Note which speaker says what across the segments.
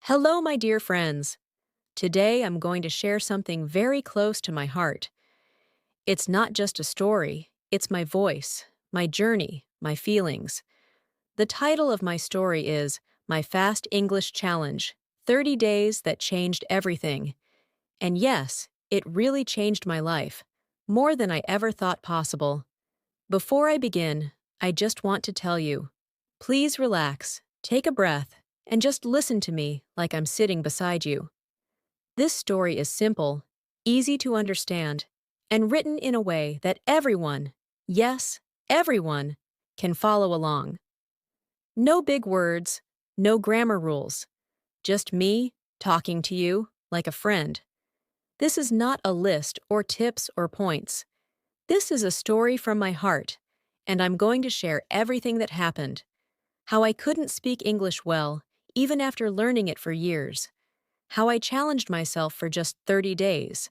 Speaker 1: Hello, my dear friends. Today I'm going to share something very close to my heart. It's not just a story, it's my voice, my journey, my feelings. The title of my story is My Fast English Challenge 30 Days That Changed Everything. And yes, it really changed my life, more than I ever thought possible. Before I begin, I just want to tell you please relax, take a breath, and just listen to me like I'm sitting beside you. This story is simple, easy to understand, and written in a way that everyone, yes, everyone, can follow along. No big words, no grammar rules, just me talking to you like a friend. This is not a list or tips or points. This is a story from my heart, and I'm going to share everything that happened. How I couldn't speak English well, even after learning it for years. How I challenged myself for just 30 days,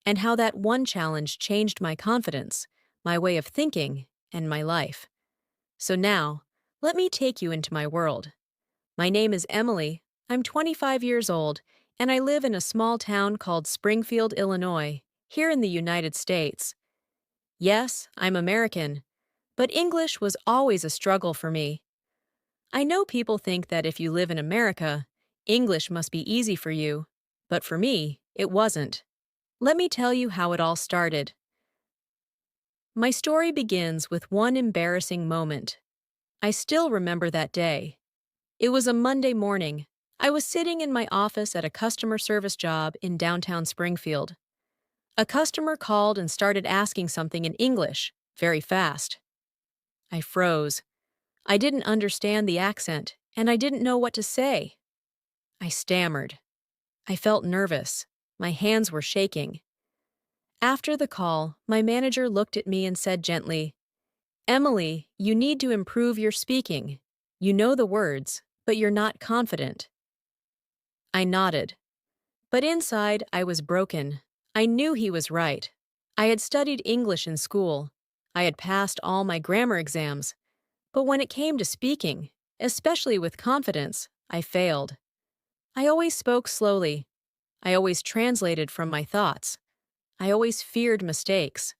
Speaker 1: and how that one challenge changed my confidence, my way of thinking, and my life. So now, let me take you into my world. My name is Emily, I'm 25 years old, and I live in a small town called Springfield, Illinois, here in the United States. Yes, I'm American, but English was always a struggle for me. I know people think that if you live in America, English must be easy for you, but for me, it wasn't. Let me tell you how it all started. My story begins with one embarrassing moment. I still remember that day. It was a Monday morning. I was sitting in my office at a customer service job in downtown Springfield. A customer called and started asking something in English, very fast. I froze. I didn't understand the accent, and I didn't know what to say. I stammered. I felt nervous. My hands were shaking. After the call, my manager looked at me and said gently, "Emily, you need to improve your speaking. You know the words, but you're not confident." I nodded. But inside, I was broken. I knew he was right. I had studied English in school. I had passed all my grammar exams. But when it came to speaking, especially with confidence, I failed. I always spoke slowly. I always translated from my thoughts. I always feared mistakes.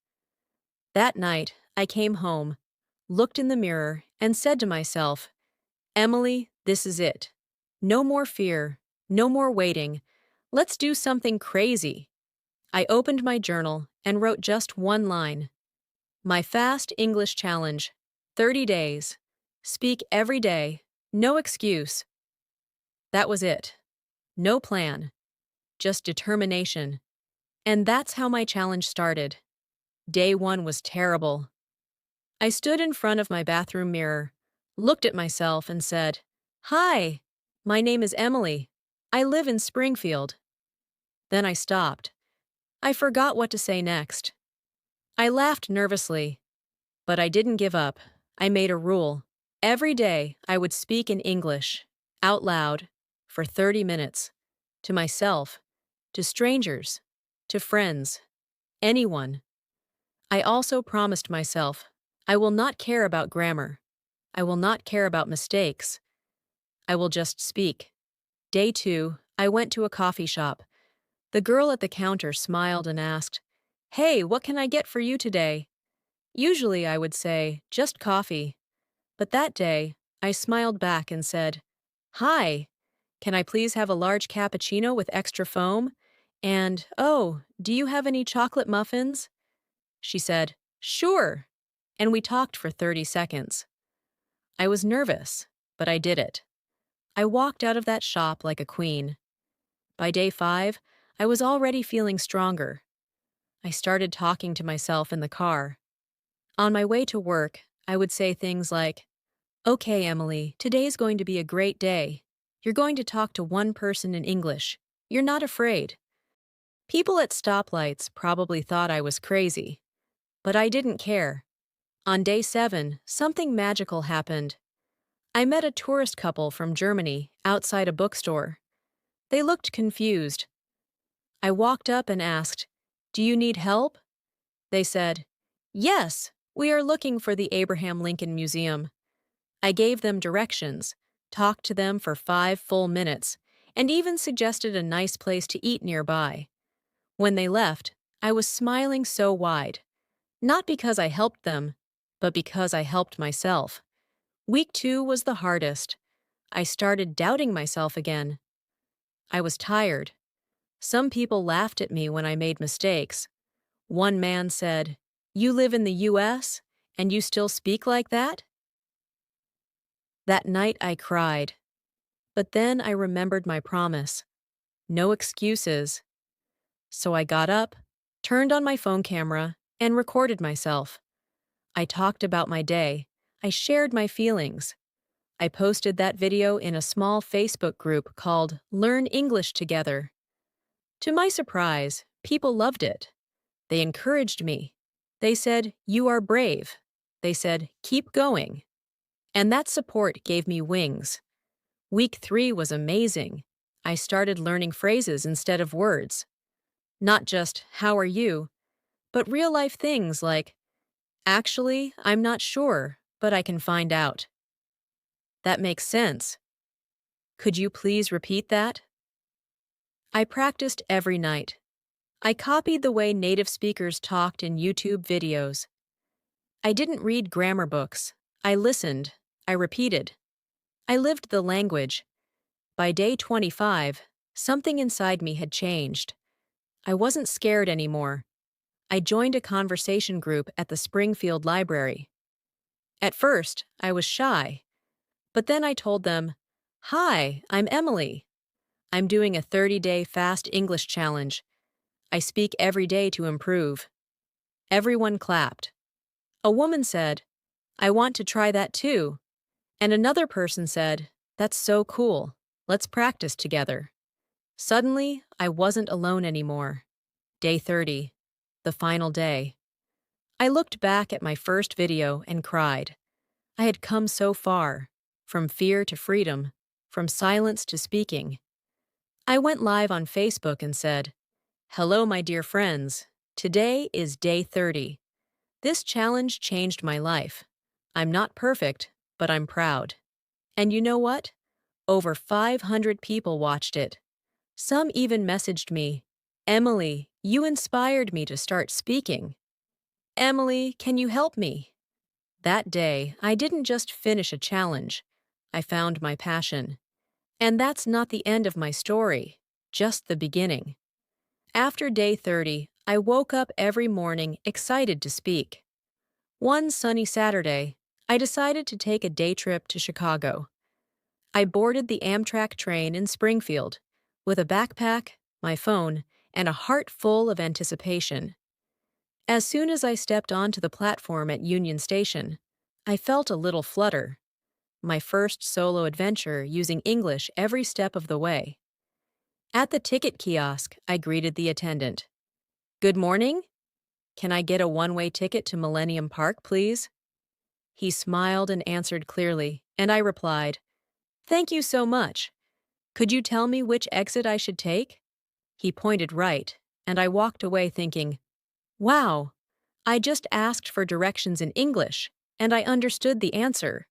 Speaker 1: That night, I came home, looked in the mirror, and said to myself, "Emily, this is it. No more fear, no more waiting. Let's do something crazy." I opened my journal and wrote just one line. My Fast English Challenge, 30 days. Speak every day, no excuse. That was it. No plan, just determination. And that's how my challenge started. Day one was terrible. I stood in front of my bathroom mirror, looked at myself, and said, "Hi, my name is Emily. I live in Springfield." Then I stopped. I forgot what to say next. I laughed nervously, but I didn't give up. I made a rule. Every day I would speak in English, out loud, for 30 minutes, to myself, to strangers, to friends, anyone. I also promised myself, I will not care about grammar. I will not care about mistakes. I will just speak. Day two, I went to a coffee shop. The girl at the counter smiled and asked, "Hey, what can I get for you today?" Usually I would say, "Just coffee." But that day, I smiled back and said, "Hi, can I please have a large cappuccino with extra foam? And, oh, do you have any chocolate muffins?" She said, "Sure." And we talked for 30 seconds. I was nervous, but I did it. I walked out of that shop like a queen. By day 5, I was already feeling stronger. I started talking to myself in the car. On my way to work, I would say things like, "Okay, Emily, today's going to be a great day. You're going to talk to one person in English. You're not afraid." People at stoplights probably thought I was crazy, but I didn't care. On day 7, something magical happened. I met a tourist couple from Germany outside a bookstore. They looked confused. I walked up and asked, "Do you need help?" They said, "Yes, we are looking for the Abraham Lincoln Museum." I gave them directions, talked to them for 5 full minutes, and even suggested a nice place to eat nearby. When they left, I was smiling so wide, not because I helped them, but because I helped myself. Week 2 was the hardest. I started doubting myself again. I was tired. Some people laughed at me when I made mistakes. One man said, "You live in the US and you still speak like that?" That night I cried. But then I remembered my promise. No excuses. So I got up, turned on my phone camera, and recorded myself. I talked about my day. I shared my feelings. I posted that video in a small Facebook group called Learn English Together. To my surprise, people loved it. They encouraged me. They said, "You are brave." They said, "Keep going." And that support gave me wings. Week 3 was amazing. I started learning phrases instead of words. Not just, "How are you?" but real-life things like, "Actually, I'm not sure, but I can find out." That makes sense. Could you please repeat that? I practiced every night. I copied the way native speakers talked in YouTube videos. I didn't read grammar books. I listened. I repeated. I lived the language. By day 25, something inside me had changed. I wasn't scared anymore. I joined a conversation group at the Springfield Library. At first, I was shy, but then I told them, "Hi, I'm Emily. I'm doing a 30-day fast English challenge. I speak every day to improve." Everyone clapped. A woman said, "I want to try that too." And another person said, "That's so cool. Let's practice together." Suddenly, I wasn't alone anymore. Day 30, the final day. I looked back at my first video and cried. I had come so far, from fear to freedom, from silence to speaking. I went live on Facebook and said, "Hello, my dear friends. Today is day 30. This challenge changed my life. I'm not perfect, but I'm proud." And you know what? Over 500 people watched it. Some even messaged me, "Emily, you inspired me to start speaking. Emily, can you help me?" That day, I didn't just finish a challenge. I found my passion. And that's not the end of my story, just the beginning. After day 30, I woke up every morning excited to speak. One sunny Saturday, I decided to take a day trip to Chicago. I boarded the Amtrak train in Springfield with a backpack, my phone, and a heart full of anticipation. As soon as I stepped onto the platform at Union Station, I felt a little flutter. My first solo adventure using English every step of the way. At the ticket kiosk, I greeted the attendant. "Good morning. Can I get a one-way ticket to Millennium Park, please?" He smiled and answered clearly, and I replied, "Thank you so much. Could you tell me which exit I should take?" He pointed right, and I walked away thinking, "Wow, I just asked for directions in English, and I understood the answer."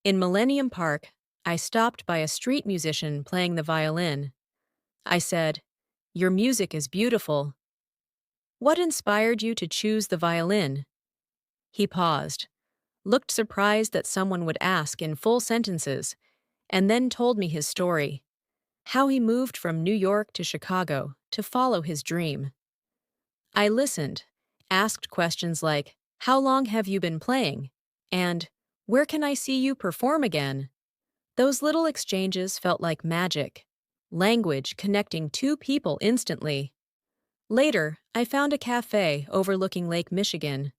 Speaker 1: In Millennium Park, I stopped by a street musician playing the violin. I said, "Your music is beautiful. What inspired you to choose the violin?" He paused, looked surprised that someone would ask in full sentences, and then told me his story, how he moved from New York to Chicago to follow his dream. I listened, asked questions like, "How long have you been playing?" and "Where can I see you perform again?" Those little exchanges felt like magic, language connecting two people instantly. Later, I found a cafe overlooking Lake Michigan.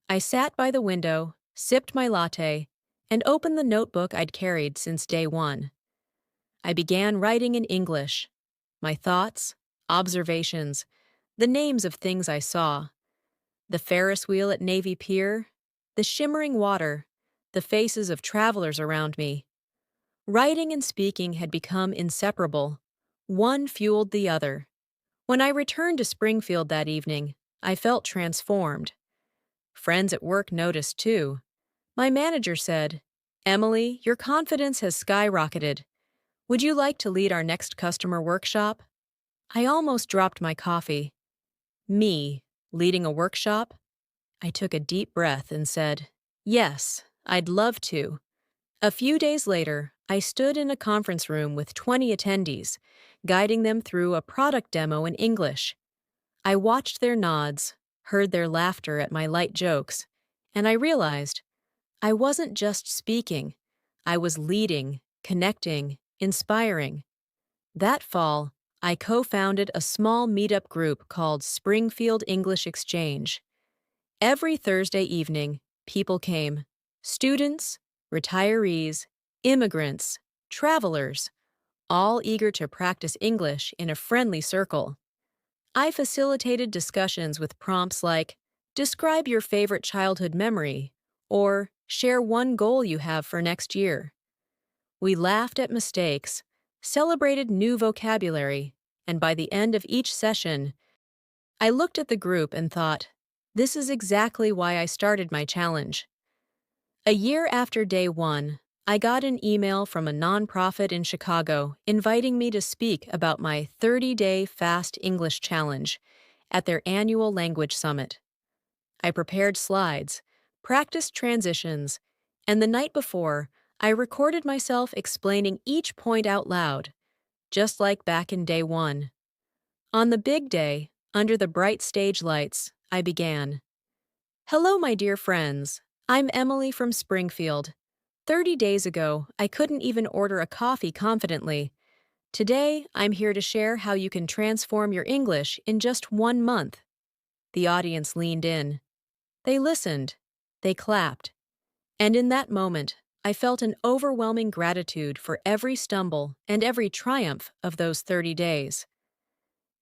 Speaker 1: I sat by the window, sipped my latte, and opened the notebook I'd carried since day 1. I began writing in English. My thoughts, observations, the names of things I saw. The Ferris wheel at Navy Pier, the shimmering water, the faces of travelers around me. Writing and speaking had become inseparable. One fueled the other. When I returned to Springfield that evening, I felt transformed. Friends at work noticed too. My manager said, "Emily, your confidence has skyrocketed. Would you like to lead our next customer workshop? I almost dropped my coffee. Me, leading a workshop? I took a deep breath and said, yes, I'd love to. A few days later, I stood in a conference room with 20 attendees, guiding them through a product demo in English. I watched their nods, heard their laughter at my light jokes, and I realized I wasn't just speaking. I was leading, connecting, inspiring. That fall, I co-founded a small meetup group called Springfield English Exchange. Every Thursday evening, people came. Students, retirees, immigrants, travelers, all eager to practice English in a friendly circle. I facilitated discussions with prompts like, describe your favorite childhood memory, or share one goal you have for next year. We laughed at mistakes, celebrated new vocabulary, and by the end of each session, I looked at the group and thought, this is exactly why I started my challenge. A year after day one, I got an email from a nonprofit in Chicago inviting me to speak about my 30-day fast English challenge at their annual language summit. I prepared slides, practiced transitions, and the night before, I recorded myself explaining each point out loud, just like back in day one. On the big day, under the bright stage lights, I began. Hello, my dear friends. I'm Emily from Springfield. 30 days ago, I couldn't even order a coffee confidently. Today, I'm here to share how you can transform your English in just 1 month. The audience leaned in. They listened. They clapped. And in that moment, I felt an overwhelming gratitude for every stumble and every triumph of those 30 days.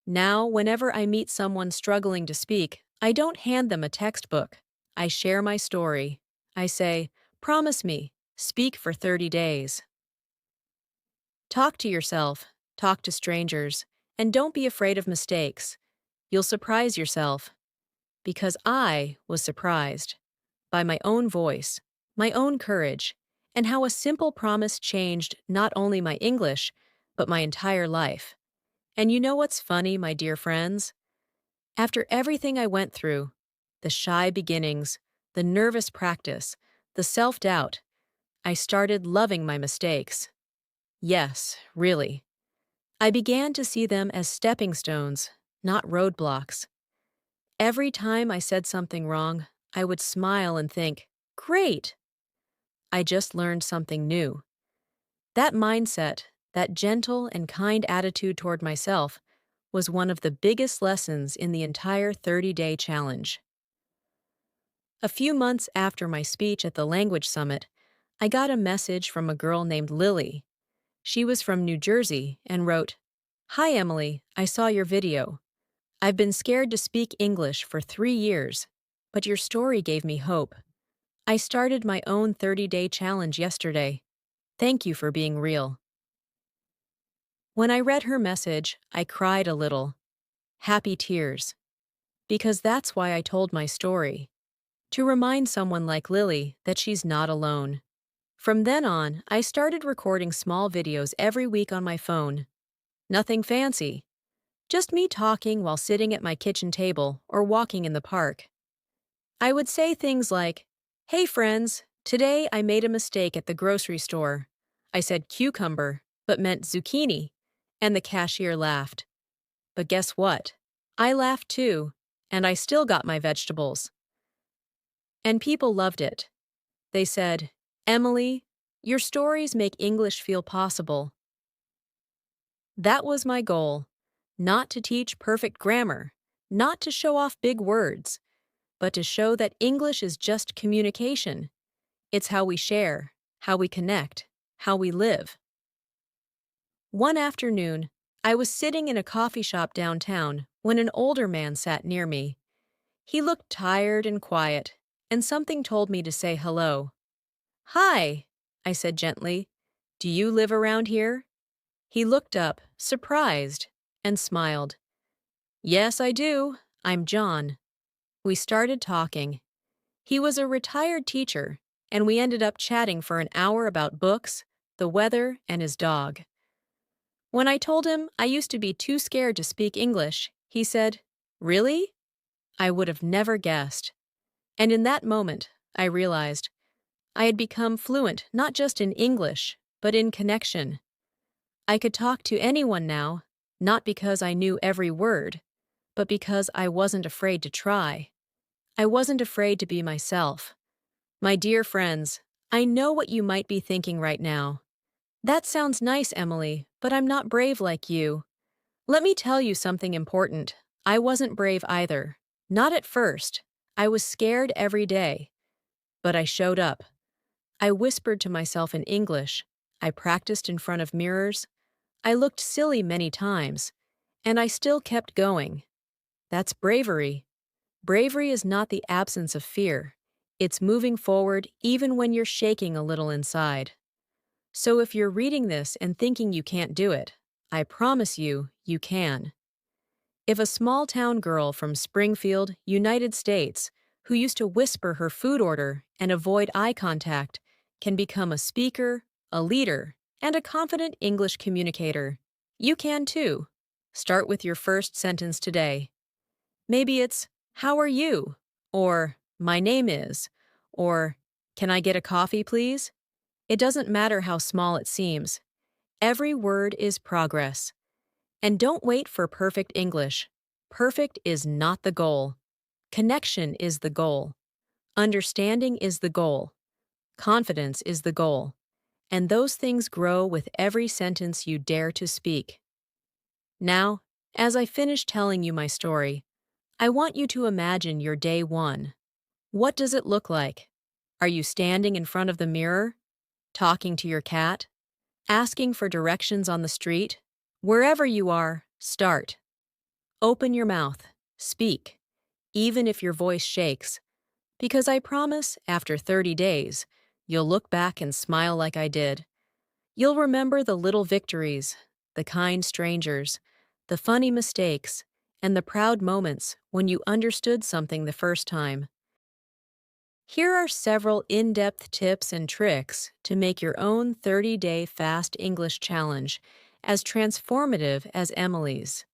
Speaker 1: Now, whenever I meet someone struggling to speak, I don't hand them a textbook. I share my story. I say, promise me, speak for 30 days. Talk to yourself, talk to strangers, and don't be afraid of mistakes. You'll surprise yourself. Because I was surprised by my own voice, my own courage, and how a simple promise changed not only my English, but my entire life. And you know what's funny, my dear friends? After everything I went through, the shy beginnings, the nervous practice, the self-doubt, I started loving my mistakes. Yes, really. I began to see them as stepping stones, not roadblocks. Every time I said something wrong, I would smile and think, great! I just learned something new. That mindset, that gentle and kind attitude toward myself, was one of the biggest lessons in the entire 30-day challenge. A few months after my speech at the Language Summit, I got a message from a girl named Lily. She was from New Jersey and wrote, Hi Emily, I saw your video. I've been scared to speak English for 3 years, but your story gave me hope. I started my own 30-day challenge yesterday. Thank you for being real. When I read her message, I cried a little. Happy tears. Because that's why I told my story. To remind someone like Lily that she's not alone. From then on, I started recording small videos every week on my phone. Nothing fancy. Just me talking while sitting at my kitchen table or walking in the park. I would say things like, Hey friends, today I made a mistake at the grocery store. I said cucumber, but meant zucchini, and the cashier laughed. But guess what? I laughed too, and I still got my vegetables. And people loved it. They said, Emily, your stories make English feel possible. That was my goal. Not to teach perfect grammar, not to show off big words, but to show that English is just communication. It's how we share, how we connect, how we live. One afternoon, I was sitting in a coffee shop downtown when an older man sat near me. He looked tired and quiet, and something told me to say hello. Hi, I said gently. Do you live around here? He looked up, surprised, and smiled. Yes, I do. I'm John. We started talking. He was a retired teacher, and we ended up chatting for an hour about books, the weather, and his dog. When I told him I used to be too scared to speak English, he said, "Really?" I would have never guessed. And in that moment, I realized I had become fluent not just in English, but in connection. I could talk to anyone now, not because I knew every word, but because I wasn't afraid to try. I wasn't afraid to be myself. My dear friends, I know what you might be thinking right now. That sounds nice, Emily, but I'm not brave like you. Let me tell you something important. I wasn't brave either. Not at first. I was scared every day. But I showed up. I whispered to myself in English. I practiced in front of mirrors. I looked silly many times. And I still kept going. That's bravery. Bravery is not the absence of fear. It's moving forward even when you're shaking a little inside. So if you're reading this and thinking you can't do it, I promise you, you can. If a small town girl from Springfield, United States, who used to whisper her food order and avoid eye contact, can become a speaker, a leader, and a confident English communicator, you can too. Start with your first sentence today. Maybe it's, "How are you?" Or, "My name is," or, "Can I get a coffee, please?" It doesn't matter how small it seems. Every word is progress. And don't wait for perfect English. Perfect is not the goal. Connection is the goal. Understanding is the goal. Confidence is the goal. And those things grow with every sentence you dare to speak. Now, as I finish telling you my story, I want you to imagine your day one. What does it look like? Are you standing in front of the mirror? Talking to your cat? Asking for directions on the street? Wherever you are, start. Open your mouth. Speak. Even if your voice shakes. Because I promise, after 30 days, you'll look back and smile like I did. You'll remember the little victories, the kind strangers, the funny mistakes, and the proud moments when you understood something the first time. Here are several in-depth tips and tricks to make your own 30-day fast English challenge as transformative as Emily's.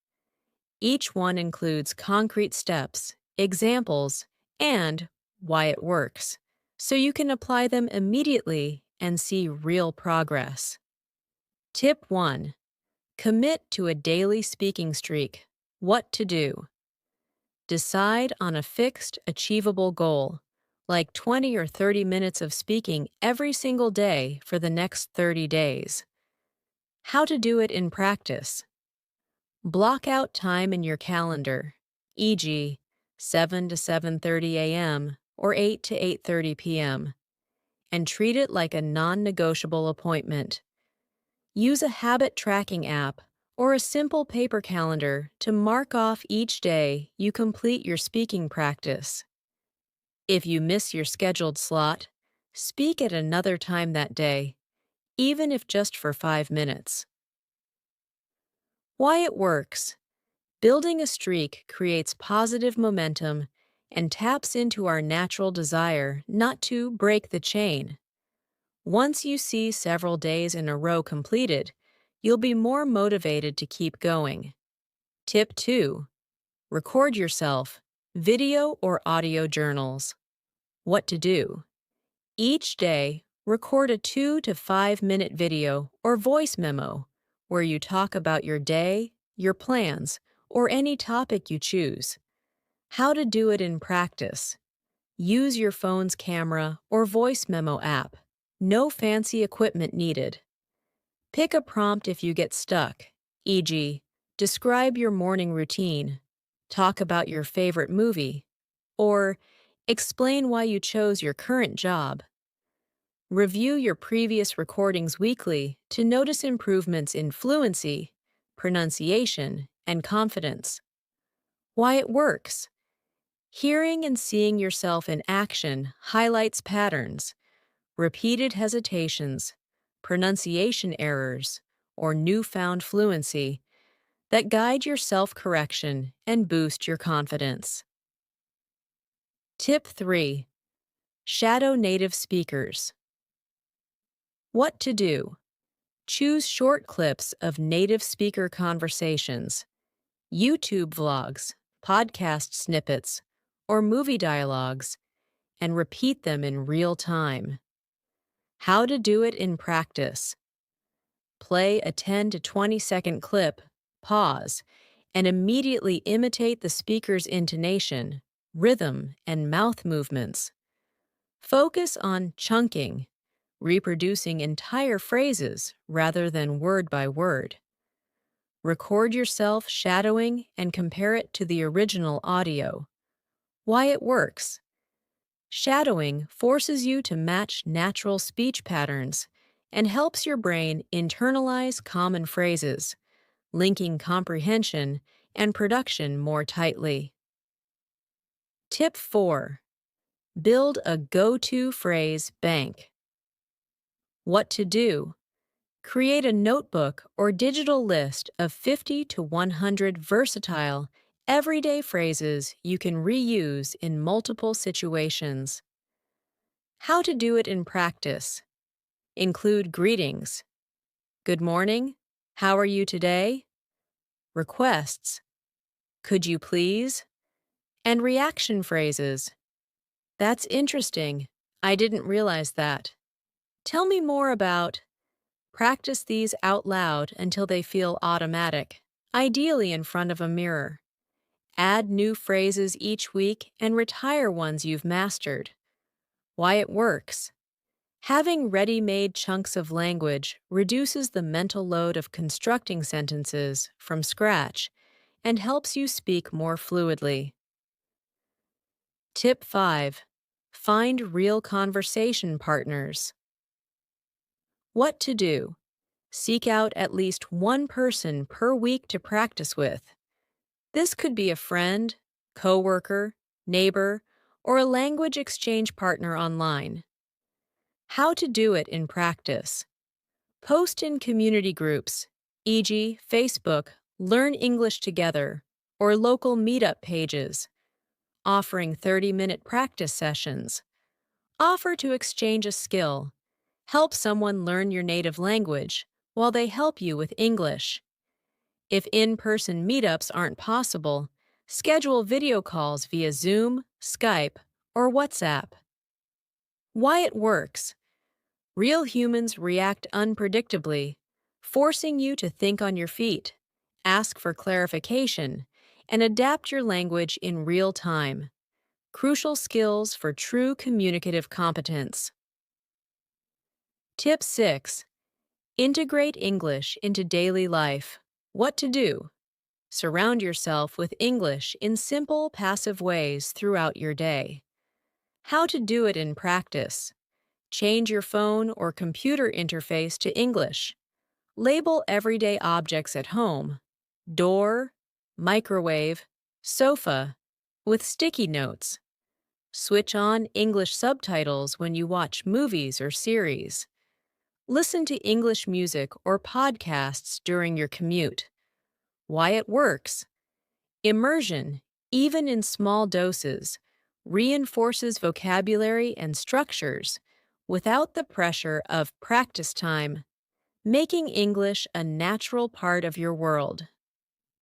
Speaker 1: Each one includes concrete steps, examples, and why it works, so you can apply them immediately and see real progress. Tip 1. Commit to a daily speaking streak. What to do. Decide on a fixed, achievable goal, like 20 or 30 minutes of speaking every single day for the next 30 days. How to do it in practice. Block out time in your calendar, e.g., 7 to 7:30 a.m. or 8 to 8:30 p.m., and treat it like a non-negotiable appointment. Use a habit tracking app or a simple paper calendar to mark off each day you complete your speaking practice. If you miss your scheduled slot, speak at another time that day, even if just for 5 minutes. Why it works. Building a streak creates positive momentum and taps into our natural desire not to break the chain. Once you see several days in a row completed, you'll be more motivated to keep going. Tip 2. Record yourself, video or audio journals. What to do. Each day, record a 2 to 5 minute video or voice memo where you talk about your day, your plans, or any topic you choose. How to do it in practice. Use your phone's camera or voice memo app. No fancy equipment needed. Pick a prompt if you get stuck, e.g., describe your morning routine, talk about your favorite movie, or explain why you chose your current job. Review your previous recordings weekly to notice improvements in fluency, pronunciation, and confidence. Why it works. Hearing and seeing yourself in action highlights patterns, repeated hesitations, pronunciation errors, or newfound fluency that guide your self-correction and boost your confidence. Tip 3. Shadow native speakers. What to do. Choose short clips of native speaker conversations, YouTube vlogs, podcast snippets, or movie dialogues, and repeat them in real time. How to do it in practice. Play a 10 to 20-second clip, pause, and immediately imitate the speaker's intonation, rhythm, and mouth movements. Focus on chunking, reproducing entire phrases rather than word by word. Record yourself shadowing and compare it to the original audio. Why it works. Shadowing forces you to match natural speech patterns and helps your brain internalize common phrases, linking comprehension and production more tightly. Tip 4. Build a go-to phrase bank. What to do. Create a notebook or digital list of 50 to 100 versatile, everyday phrases you can reuse in multiple situations. How to do it in practice. Include greetings. Good morning. How are you today? Requests. Could you please? And reaction phrases. That's interesting. I didn't realize that. Tell me more about. Practice these out loud until they feel automatic, ideally in front of a mirror. Add new phrases each week and retire ones you've mastered. Why it works. Having ready-made chunks of language reduces the mental load of constructing sentences from scratch and helps you speak more fluidly. Tip 5. Find real conversation partners. What to do. Seek out at least one person per week to practice with. This could be a friend, coworker, neighbor, or a language exchange partner online. How to do it in practice. Post in community groups, e.g., Facebook, Learn English Together, or local meetup pages, offering 30-minute practice sessions. Offer to exchange a skill. Help someone learn your native language while they help you with English. If in-person meetups aren't possible, schedule video calls via Zoom, Skype, or WhatsApp. Why it works. Real humans react unpredictably, forcing you to think on your feet, ask for clarification, and adapt your language in real time. Crucial skills for true communicative competence. Tip 6. Integrate English into daily life. What to do. Surround yourself with English in simple, passive ways throughout your day. How to do it in practice. Change your phone or computer interface to English. Label everyday objects at home, door, microwave, sofa, with sticky notes. Switch on English subtitles when you watch movies or series. Listen to English music or podcasts during your commute. Why it works. Immersion, even in small doses, reinforces vocabulary and structures without the pressure of practice time, making English a natural part of your world.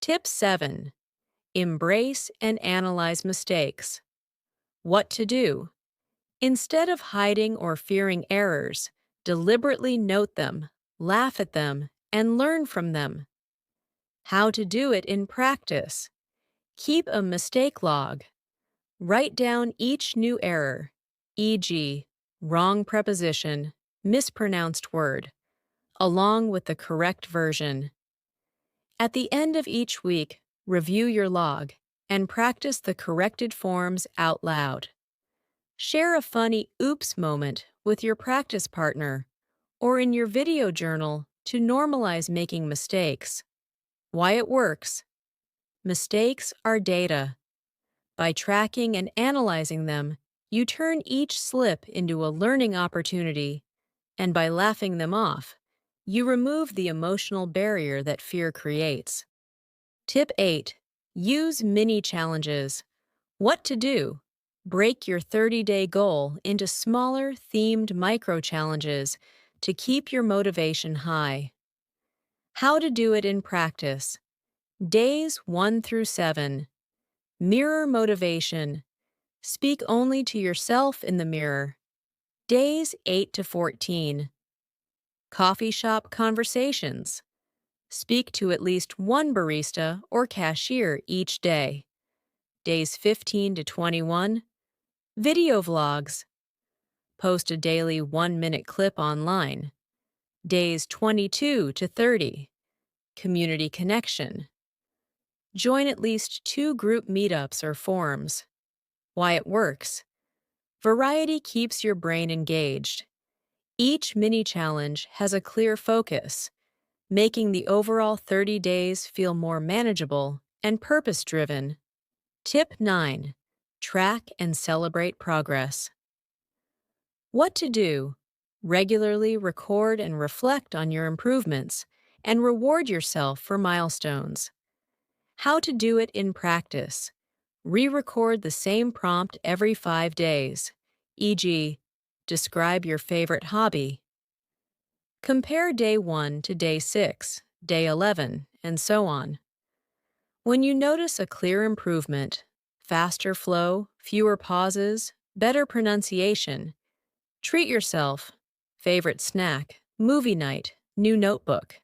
Speaker 1: Tip 7. Embrace and analyze mistakes. What to do. Instead of hiding or fearing errors, deliberately note them, laugh at them, and learn from them. How to do it in practice. Keep a mistake log. Write down each new error, e.g., wrong preposition, mispronounced word, along with the correct version. At the end of each week, review your log and practice the corrected forms out loud. Share a funny oops moment with your practice partner or in your video journal to normalize making mistakes. Why it works. Mistakes are data. By tracking and analyzing them, you turn each slip into a learning opportunity, and by laughing them off, you remove the emotional barrier that fear creates. Tip 8. Use mini challenges. What to do. Break your 30-day goal into smaller, themed micro-challenges to keep your motivation high. How to do it in practice. Days 1 through 7. Mirror motivation. Speak only to yourself in the mirror. Days 8 to 14. Coffee shop conversations. Speak to at least one barista or cashier each day. Days 15 to 21. Video vlogs. Post a daily 1-minute clip online. Days 22 to 30. Community connection. Join at least 2 group meetups or forums. Why it works. Variety keeps your brain engaged. Each mini challenge has a clear focus, making the overall 30 days feel more manageable and purpose-driven. Tip 9. Track and celebrate progress. What to do? Regularly record and reflect on your improvements and reward yourself for milestones. How to do it in practice. Re-record the same prompt every 5 days, e.g., describe your favorite hobby. Compare day 1 to day 6, day 11, and so on. When you notice a clear improvement, faster flow, fewer pauses, better pronunciation, treat yourself. Favorite snack, movie night, new notebook.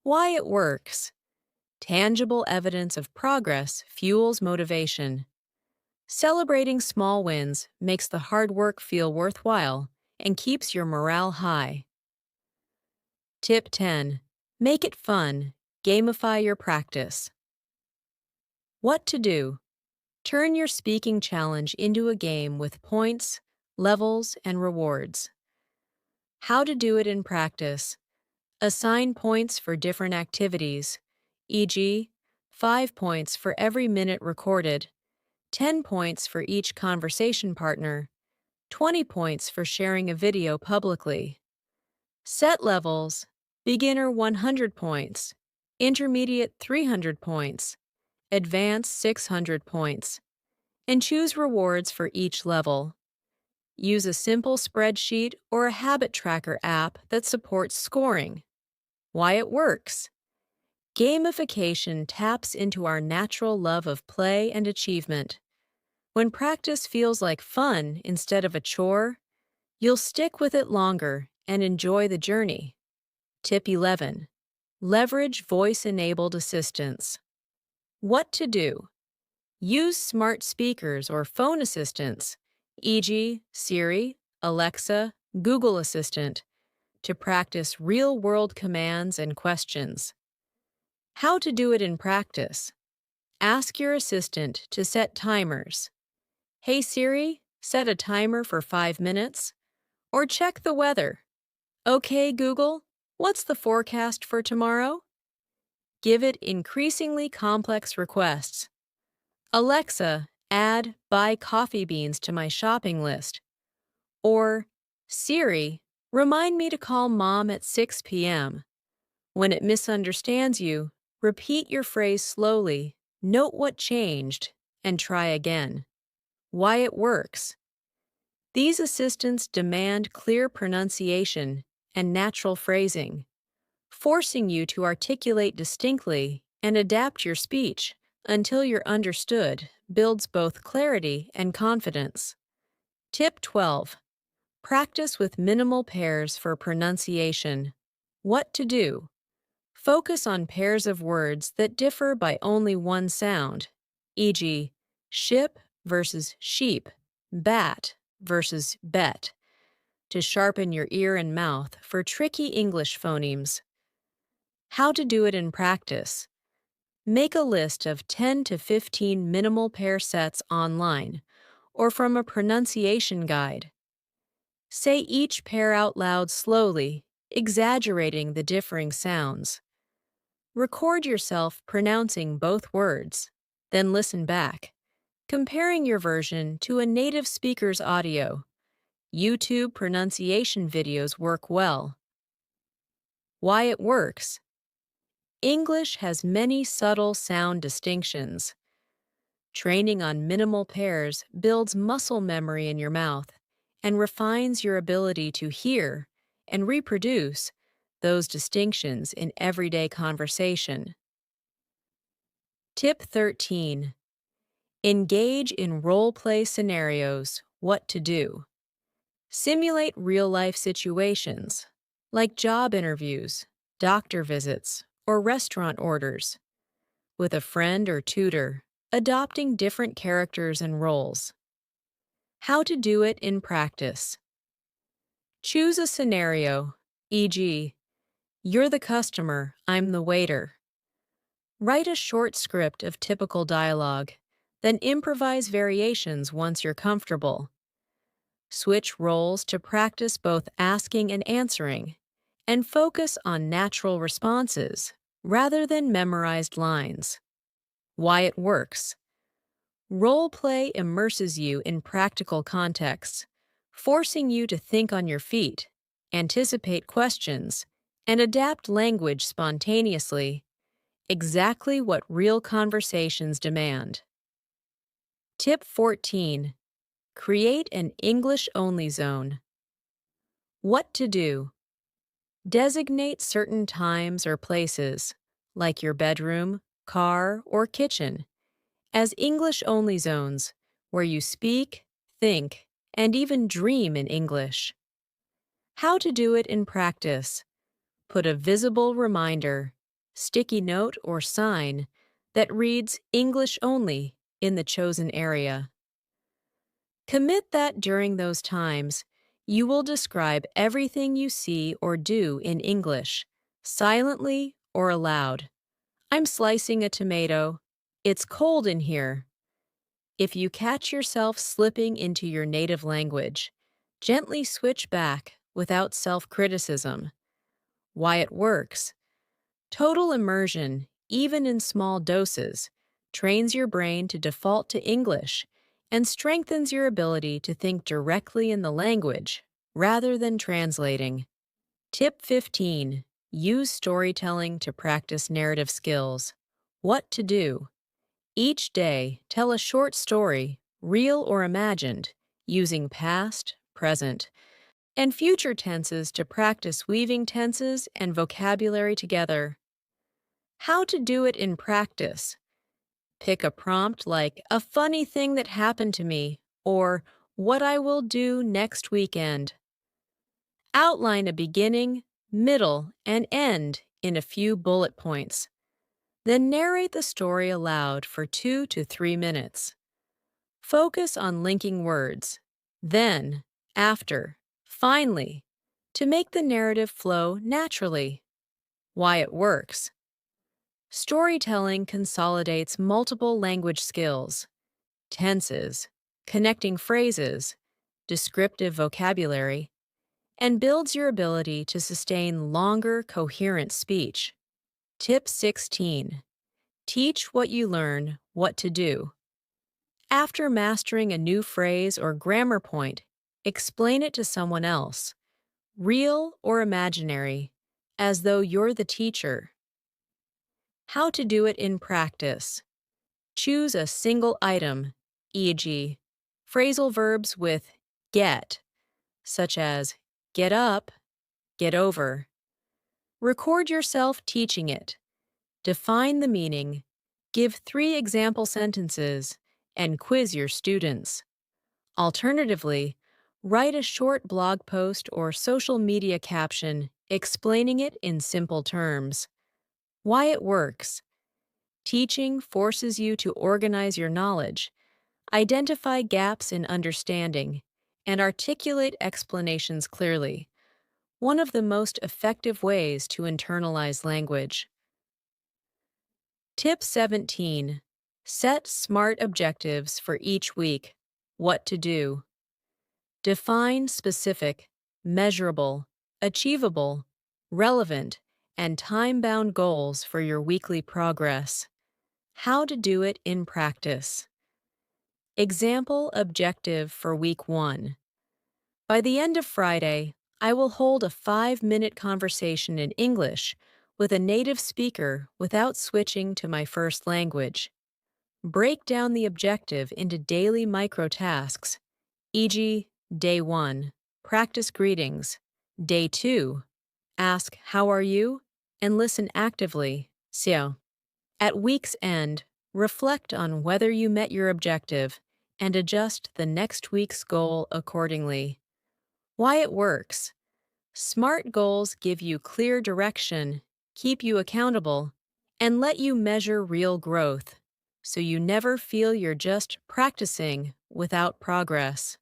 Speaker 1: Why it works. Tangible evidence of progress fuels motivation. Celebrating small wins makes the hard work feel worthwhile and keeps your morale high. Tip 10. Make it fun. Gamify your practice. What to do? Turn your speaking challenge into a game with points, levels, and rewards. How to do it in practice. Assign points for different activities, e.g., 5 points for every minute recorded, 10 points for each conversation partner, 20 points for sharing a video publicly. Set levels: beginner 100 points, intermediate 300 points, advanced 600 points, and choose rewards for each level. Use a simple spreadsheet or a habit tracker app that supports scoring. Why it works. Gamification taps into our natural love of play and achievement. When practice feels like fun instead of a chore, you'll stick with it longer and enjoy the journey. Tip 11. Leverage voice-enabled assistants. What to do? Use smart speakers or phone assistants, e.g., Siri, Alexa, Google Assistant, to practice real-world commands and questions. How to do it in practice. Ask your assistant to set timers. Hey Siri, set a timer for 5 minutes. Or check the weather. Okay, Google, what's the forecast for tomorrow? Give it increasingly complex requests. Alexa, add buy coffee beans to my shopping list. Or, Siri, remind me to call Mom at 6 p.m. When it misunderstands you, repeat your phrase slowly, note what changed, and try again. Why it works. These assistants demand clear pronunciation and natural phrasing, forcing you to articulate distinctly and adapt your speech until you're understood builds both clarity and confidence. Tip 12. Practice with minimal pairs for pronunciation. What to do? Focus on pairs of words that differ by only one sound, e.g., ship versus sheep, bat versus bet, to sharpen your ear and mouth for tricky English phonemes. How to do it in practice. Make a list of 10 to 15 minimal pair sets online or from a pronunciation guide. Say each pair out loud slowly, exaggerating the differing sounds. Record yourself pronouncing both words, then listen back, comparing your version to a native speaker's audio. YouTube pronunciation videos work well. Why it works. English has many subtle sound distinctions. Training on minimal pairs builds muscle memory in your mouth and refines your ability to hear and reproduce those distinctions in everyday conversation. Tip 13. Engage in role-play scenarios. What to do. Simulate real-life situations, like job interviews, doctor visits, or restaurant orders, with a friend or tutor, adopting different characters and roles. How to do it in practice. Choose a scenario, e.g., you're the customer, I'm the waiter. Write a short script of typical dialogue, then improvise variations once you're comfortable. Switch roles to practice both asking and answering, and focus on natural responses rather than memorized lines. Why it works. Role play immerses you in practical contexts, forcing you to think on your feet, anticipate questions, and adapt language spontaneously, exactly what real conversations demand. Tip 14. Create an English-only zone. What to do. Designate certain times or places, like your bedroom, car, or kitchen, as English-only zones where you speak, think, and even dream in English. How to do it in practice. Put a visible reminder, sticky note or sign that reads English only in the chosen area. Commit that during those times, you will describe everything you see or do in English, silently or aloud. I'm slicing a tomato. It's cold in here. If you catch yourself slipping into your native language, gently switch back without self-criticism. Why it works. Total immersion, even in small doses, trains your brain to default to English and strengthens your ability to think directly in the language rather than translating. Tip 15. Use storytelling to practice narrative skills. What to do. Each day, tell a short story, real or imagined, using past, present, and future tenses to practice weaving tenses and vocabulary together. How to do it in practice. Pick a prompt like a funny thing that happened to me or what I will do next weekend. Outline a beginning, middle, and end in a few bullet points. Then narrate the story aloud for 2 to 3 minutes. Focus on linking words, then, after, finally, to make the narrative flow naturally. Why it works. Storytelling consolidates multiple language skills, tenses, connecting phrases, descriptive vocabulary, and builds your ability to sustain longer, coherent speech. Tip 16. Teach what you learn what to do. After mastering a new phrase or grammar point, explain it to someone else, real or imaginary, as though you're the teacher. How to do it in practice. Choose a single item, e.g., phrasal verbs with get, such as get up, get over. Record yourself teaching it. Define the meaning, give 3 example sentences, and quiz your students. Alternatively, write a short blog post or social media caption explaining it in simple terms. Why it works. Teaching forces you to organize your knowledge, identify gaps in understanding, and articulate explanations clearly, one of the most effective ways to internalize language. Tip 17. Set SMART objectives for each week. What to do. Define specific, measurable, achievable, relevant, and time-bound goals for your weekly progress. How to do it in practice. Example objective for week 1. By the end of Friday, I will hold a 5-minute conversation in English with a native speaker without switching to my first language. Break down the objective into daily micro-tasks, e.g., Day 1, practice greetings. Day 2, Ask, "How are you?" and listen actively. 6. At week's end, reflect on whether you met your objective and adjust the next week's goal accordingly. Why it works. SMART goals give you clear direction, keep you accountable, and let you measure real growth, so you never feel you're just practicing without progress.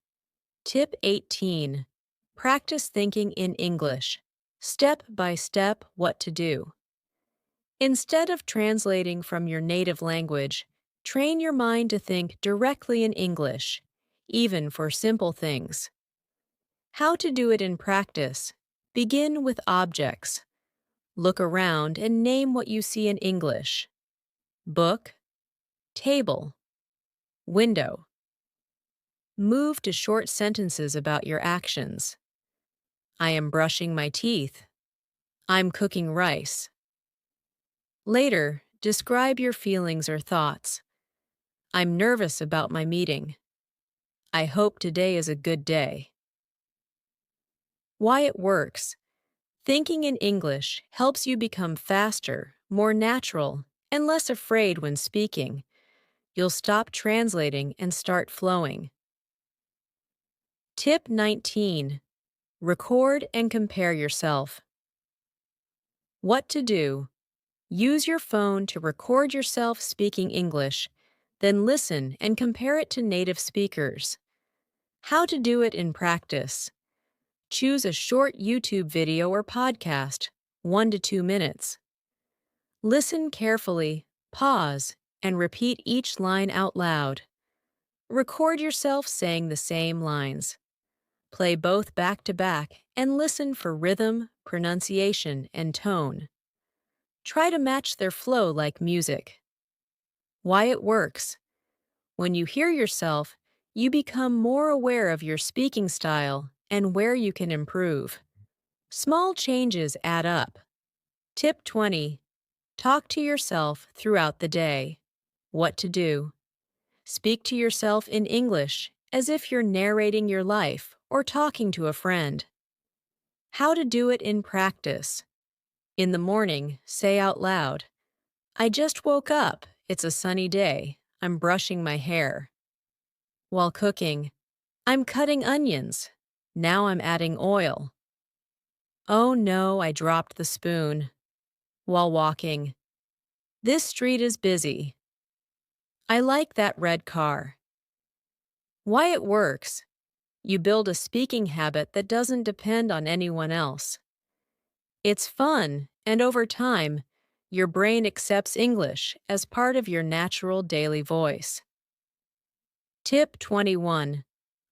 Speaker 1: Tip 18. Practice thinking in English. Step by step, what to do. Instead of translating from your native language, train your mind to think directly in English, even for simple things. How to do it in practice. Begin with objects. Look around and name what you see in English. Book, table, window. Move to short sentences about your actions. I am brushing my teeth. I'm cooking rice. Later, describe your feelings or thoughts. I'm nervous about my meeting. I hope today is a good day. Why it works. Thinking in English helps you become faster, more natural, and less afraid when speaking. You'll stop translating and start flowing. Tip 19. Record and compare yourself. What to do. Use your phone to record yourself speaking English, then listen and compare it to native speakers. How to do it in practice. Choose a short YouTube video or podcast, 1 to 2 minutes. Listen carefully, pause, and repeat each line out loud. Record yourself saying the same lines. Play both back to back and listen for rhythm, pronunciation, and tone. Try to match their flow like music. Why it works. When you hear yourself, you become more aware of your speaking style and where you can improve. Small changes add up. Tip 20. Talk to yourself throughout the day. What to do. Speak to yourself in English as if you're narrating your life or talking to a friend. How to do it in practice. In the morning, say out loud, I just woke up. It's a sunny day. I'm brushing my hair. While cooking, I'm cutting onions. Now I'm adding oil. Oh no, I dropped the spoon. While walking, this street is busy. I like that red car. Why it works. You build a speaking habit that doesn't depend on anyone else. It's fun, and over time, your brain accepts English as part of your natural daily voice. Tip 21.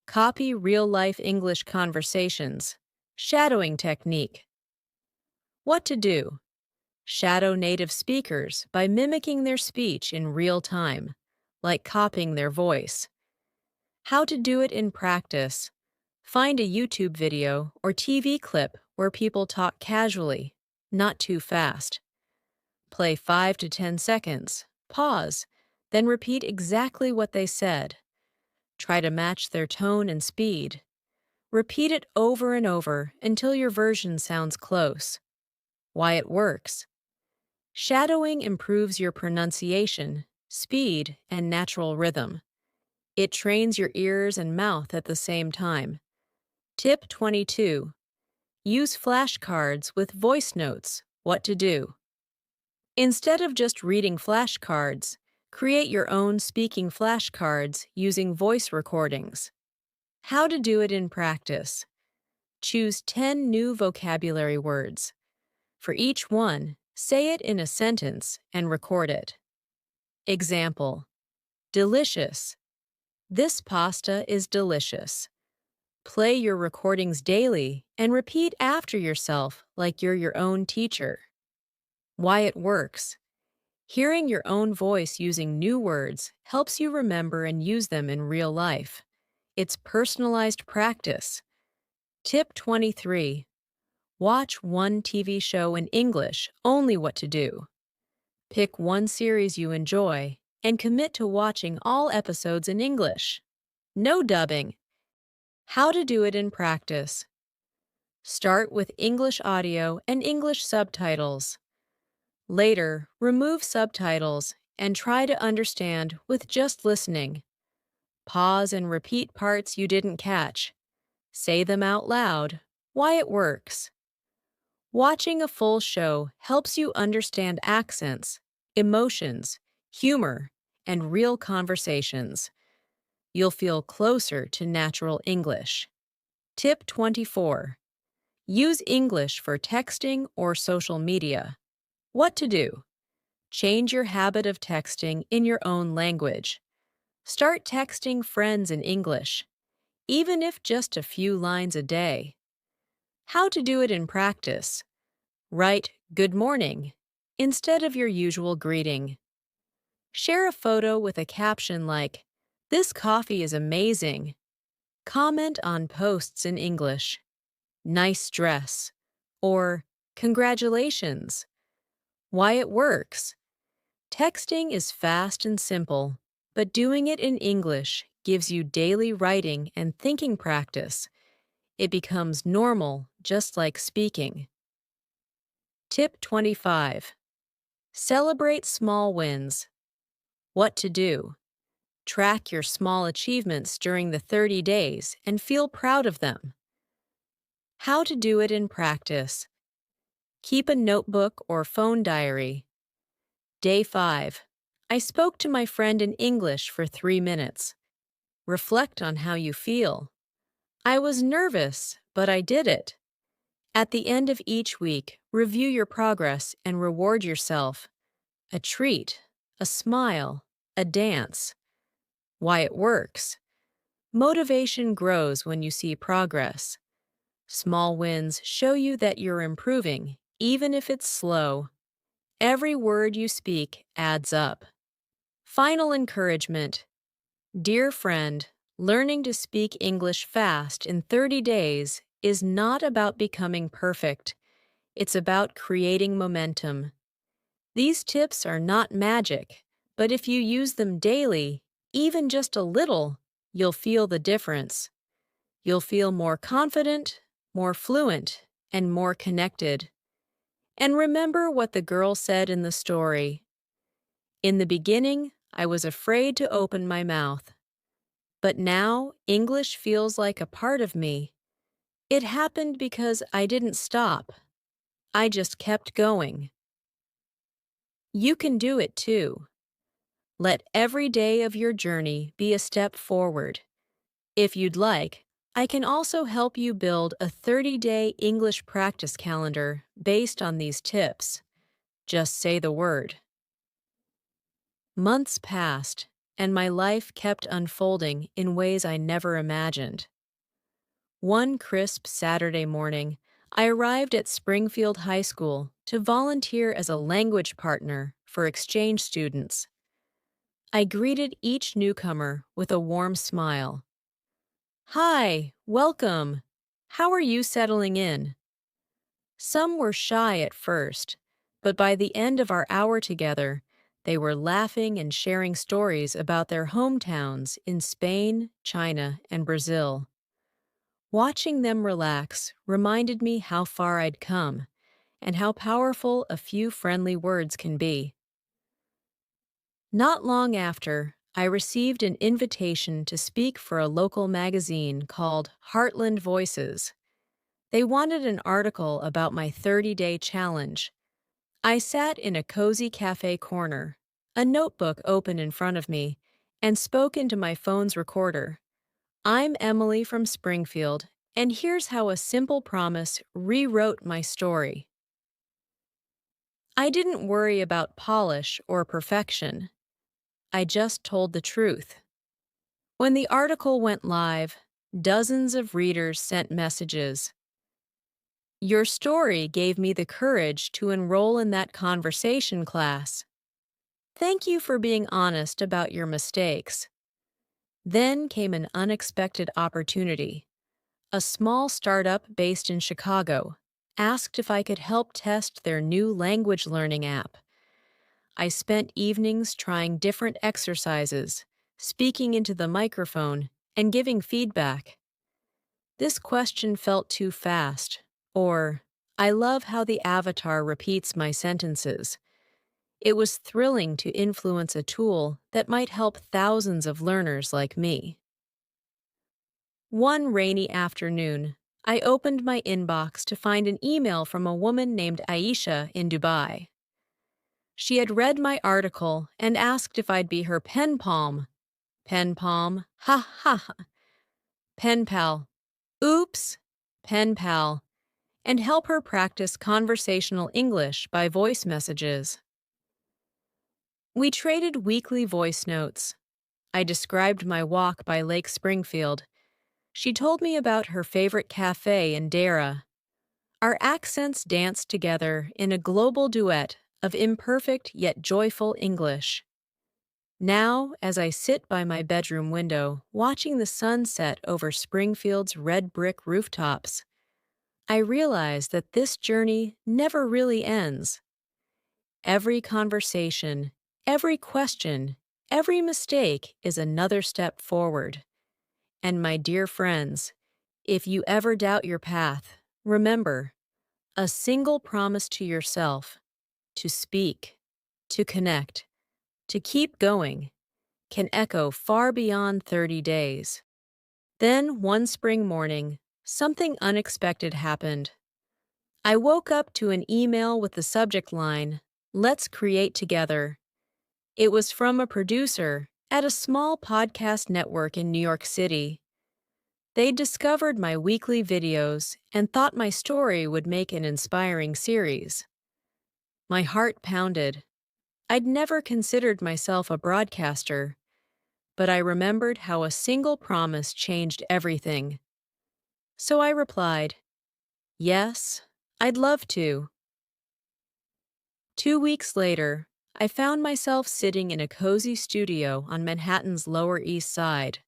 Speaker 1: Copy real-life English conversations. Shadowing technique. What to do. Shadow native speakers by mimicking their speech in real time, like copying their voice. How to do it in practice. Find a YouTube video or TV clip where people talk casually, not too fast. Play 5 to 10 seconds, pause, then repeat exactly what they said. Try to match their tone and speed. Repeat it over and over until your version sounds close. Why it works. Shadowing improves your pronunciation, speed, and natural rhythm. It trains your ears and mouth at the same time. Tip 22. Use flashcards with voice notes. What to do. Instead of just reading flashcards, create your own speaking flashcards using voice recordings. How to do it in practice. Choose 10 new vocabulary words. For each one, say it in a sentence and record it. Example. Delicious. This pasta is delicious. Play your recordings daily and repeat after yourself like you're your own teacher. Why it works. Hearing your own voice using new words helps you remember and use them in real life. It's personalized practice. Tip 23. Watch one TV show in English, only what to do. Pick one series you enjoy and commit to watching all episodes in English. No dubbing. How to do it in practice. Start with English audio and English subtitles. Later, remove subtitles and try to understand with just listening. Pause and repeat parts you didn't catch. Say them out loud. Why it works. Watching a full show helps you understand accents, emotions, humor, and real conversations. You'll feel closer to natural English. Tip 24. Use English for texting or social media. What to do? Change your habit of texting in your own language. Start texting friends in English, even if just a few lines a day. How to do it in practice? Write "Good morning" instead of your usual greeting. Share a photo with a caption like, "This coffee is amazing." Comment on posts in English. "Nice dress," or "Congratulations." Why it works. Texting is fast and simple, but doing it in English gives you daily writing and thinking practice. It becomes normal, just like speaking. Tip 25. Celebrate small wins. What to do? Track your small achievements during the 30 days and feel proud of them. How to do it in practice. Keep a notebook or phone diary. Day 5. I spoke to my friend in English for 3 minutes. Reflect on how you feel. I was nervous, but I did it. At the end of each week, review your progress and reward yourself. A treat, a smile, a dance. Why it works. Motivation grows when you see progress. Small wins show you that you're improving, even if it's slow. Every word you speak adds up. Final encouragement. Dear friend, learning to speak English fast in 30 days is not about becoming perfect. It's about creating momentum. These tips are not magic, but if you use them daily, even just a little, you'll feel the difference. You'll feel more confident, more fluent, and more connected. And remember what the girl said in the story. In the beginning, I was afraid to open my mouth. But now, English feels like a part of me. It happened because I didn't stop. I just kept going. You can do it too. Let every day of your journey be a step forward. If you'd like, I can also help you build a 30-day English practice calendar based on these tips. Just say the word. Months passed, and my life kept unfolding in ways I never imagined. One crisp Saturday morning, I arrived at Springfield High School to volunteer as a language partner for exchange students. I greeted each newcomer with a warm smile. "Hi, welcome. How are you settling in?" Some were shy at first, but by the end of our hour together, they were laughing and sharing stories about their hometowns in Spain, China, and Brazil. Watching them relax reminded me how far I'd come and how powerful a few friendly words can be. Not long after, I received an invitation to speak for a local magazine called Heartland Voices. They wanted an article about my 30-day challenge. I sat in a cozy cafe corner, a notebook open in front of me, and spoke into my phone's recorder. I'm Emily from Springfield, and here's how a simple promise rewrote my story. I didn't worry about polish or perfection. I just told the truth. When the article went live, dozens of readers sent messages. Your story gave me the courage to enroll in that conversation class. Thank you for being honest about your mistakes. Then came an unexpected opportunity. A small startup based in Chicago asked if I could help test their new language learning app. I spent evenings trying different exercises, speaking into the microphone, and giving feedback. This question felt too fast, Or, I love how the avatar repeats my sentences. It was thrilling to influence a tool that might help thousands of learners like me. One rainy afternoon, I opened my inbox to find an email from a woman named Aisha in Dubai. She had read my article and asked if I'd be her pen palm. Pen palm, ha ha ha. Pen pal. Oops. Pen pal. And help her practice conversational English by voice messages. We traded weekly voice notes. I described my walk by Lake Springfield. She told me about her favorite cafe in Dara. Our accents danced together in a global duet of imperfect yet joyful English. Now, as I sit by my bedroom window, watching the sun set over Springfield's red brick rooftops, I realize that this journey never really ends. Every conversation, every question, every mistake is another step forward. And my dear friends, if you ever doubt your path, remember, a single promise to yourself, to speak, to connect, to keep going, can echo far beyond 30 days. Then, one spring morning, something unexpected happened. I woke up to an email with the subject line, "Let's create together." It was from a producer at a small podcast network in New York City. They discovered my weekly videos and thought my story would make an inspiring series. My heart pounded. I'd never considered myself a broadcaster, but I remembered how a single promise changed everything. So I replied, "Yes, I'd love to." 2 weeks later, I found myself sitting in a cozy studio on Manhattan's Lower East Side.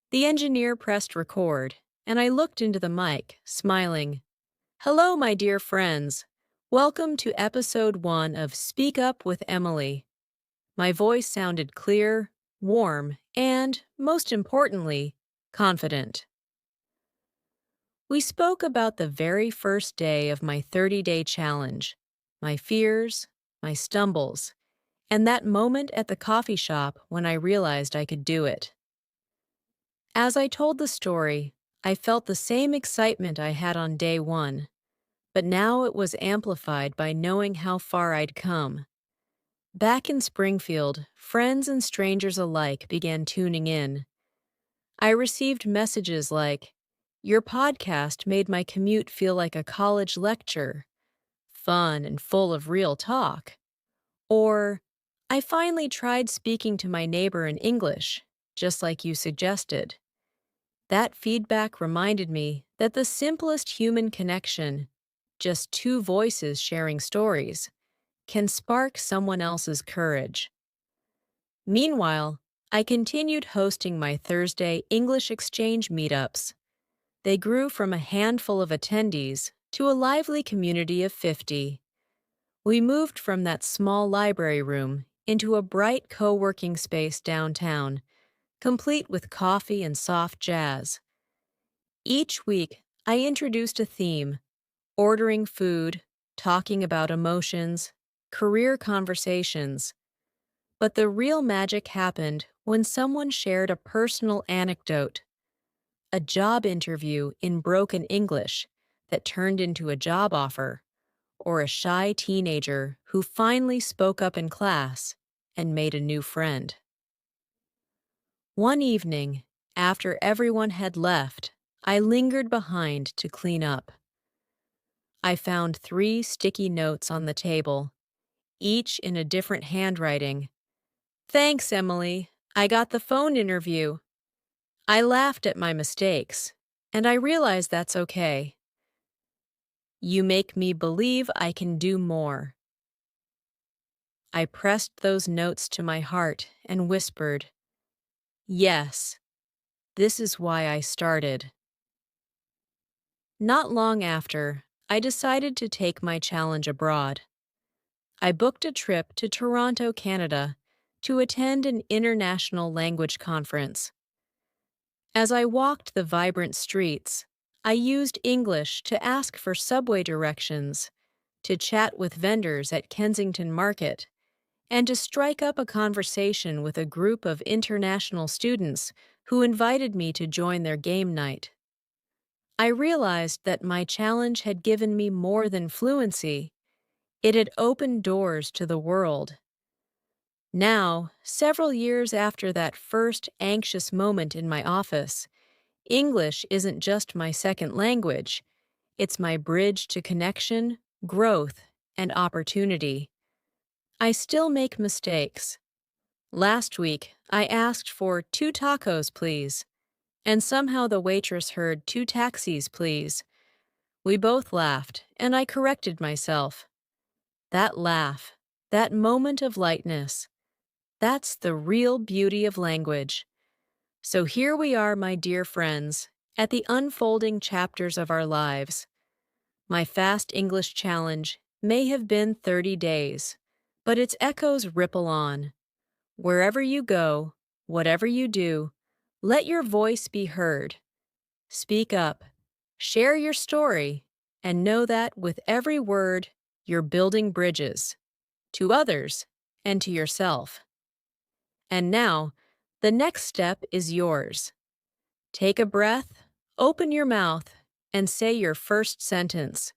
Speaker 1: The engineer pressed record, and I looked into the mic, smiling. "Hello, my dear friends. Welcome to episode 1 of Speak Up with Emily." My voice sounded clear, warm, and, most importantly, confident. We spoke about the very first day of my 30-day challenge, my fears, my stumbles, and that moment at the coffee shop when I realized I could do it. As I told the story, I felt the same excitement I had on day 1, but now it was amplified by knowing how far I'd come. Back in Springfield, friends and strangers alike began tuning in. I received messages like, "Your podcast made my commute feel like a college lecture, fun and full of real talk." Or, "I finally tried speaking to my neighbor in English, just like you suggested." That feedback reminded me that the simplest human connection, just two voices sharing stories, can spark someone else's courage. Meanwhile, I continued hosting my Thursday English exchange meetups. They grew from a handful of attendees to a lively community of 50. We moved from that small library room into a bright co-working space downtown, complete with coffee and soft jazz. Each week, I introduced a theme: ordering food, talking about emotions, career conversations. But the real magic happened when someone shared a personal anecdote, a job interview in broken English that turned into a job offer, or a shy teenager who finally spoke up in class and made a new friend. One evening, after everyone had left, I lingered behind to clean up. I found 3 sticky notes on the table, each in a different handwriting. "Thanks, Emily. I got the phone interview." I laughed at my mistakes, and I realized that's okay. "You make me believe I can do more." I pressed those notes to my heart and whispered, "Yes, this is why I started." Not long after, I decided to take my challenge abroad. I booked a trip to Toronto, Canada, to attend an international language conference. As I walked the vibrant streets, I used English to ask for subway directions, to chat with vendors at Kensington Market, and to strike up a conversation with a group of international students who invited me to join their game night. I realized that my challenge had given me more than fluency. It had opened doors to the world. Now, several years after that first anxious moment in my office, English isn't just my second language, it's my bridge to connection, growth, and opportunity. I still make mistakes. Last week, I asked for 2 tacos, please, and somehow the waitress heard 2 taxis, please. We both laughed, and I corrected myself. That laugh, that moment of lightness, that's the real beauty of language. So here we are, my dear friends, at the unfolding chapters of our lives. My fast English challenge may have been 30 days, but its echoes ripple on. Wherever you go, whatever you do, let your voice be heard. Speak up, share your story, and know that with every word, you're building bridges to others and to yourself. And now, the next step is yours. Take a breath, open your mouth, and say your first sentence.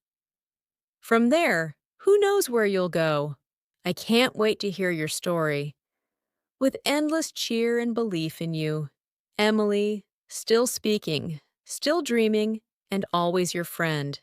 Speaker 1: From there, who knows where you'll go? I can't wait to hear your story. With endless cheer and belief in you, Emily, still speaking, still dreaming, and always your friend.